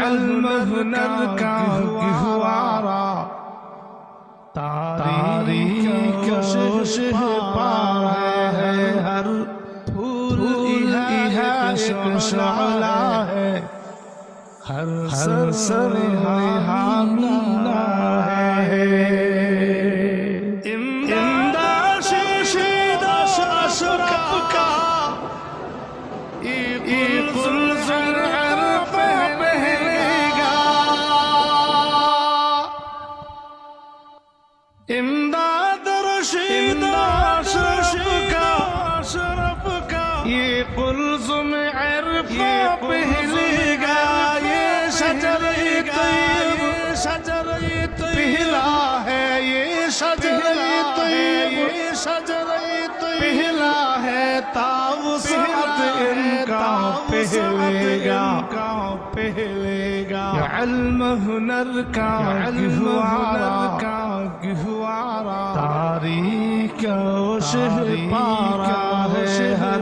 علم ہنر کا گہوارا تاریخ پارا ہے ہر پھول ایک شعلہ ہے ہر سر حامی ہے امداد شیداش اشرف کا قلزم عرف بہلے گا امداد رشید اشرف کا یہ قلزم عرف بہلے گا یہ شجر طیب پہلا ہے یہ شجر طیب پہلا ہے تاوسعت ان کا پہلے گا علم ہنر کا گہوارا تاریخ کا پارا ہے ہر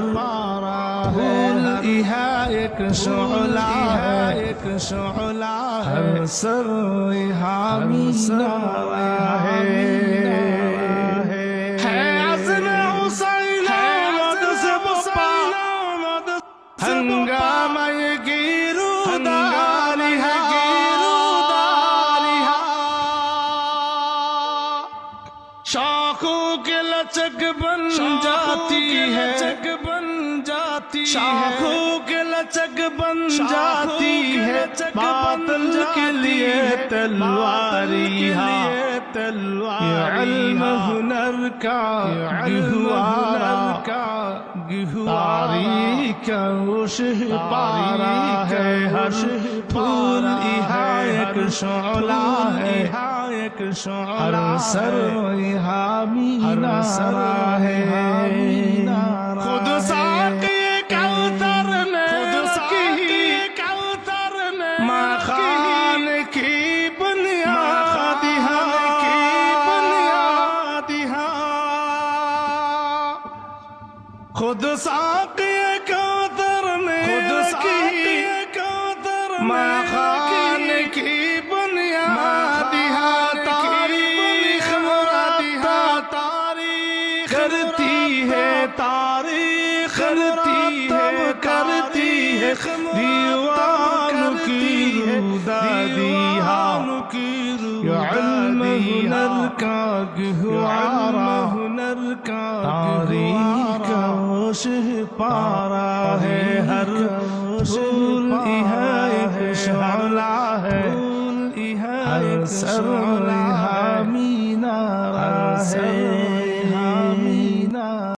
پھول ایک شعلہ ہر سر حامی نعرہ ہے عزم حسین آمد سے بپا ہنگامہ گیرو دالیہا شاخوں کے لچک بن جاتی ہے شاخوں کے لچک بن جاتی ہے باطل کے لیے تلواری علم ہنر کا گہوارا تاریخ کا پارا ہے ہر پھول ایک شعلہ ہے ہر سر حامی نعرہ ہے خود ساقی کوثر نے ماخان کی بنیاد خود ساقی کوثر نے ماخان کی بنیاد تاریخ کرتی ہے دیوان کی رودادی علم ہنر کا گہوارا تاریخ کا پارا ہے ہر پھول ایک شعلہ ہے ہر سر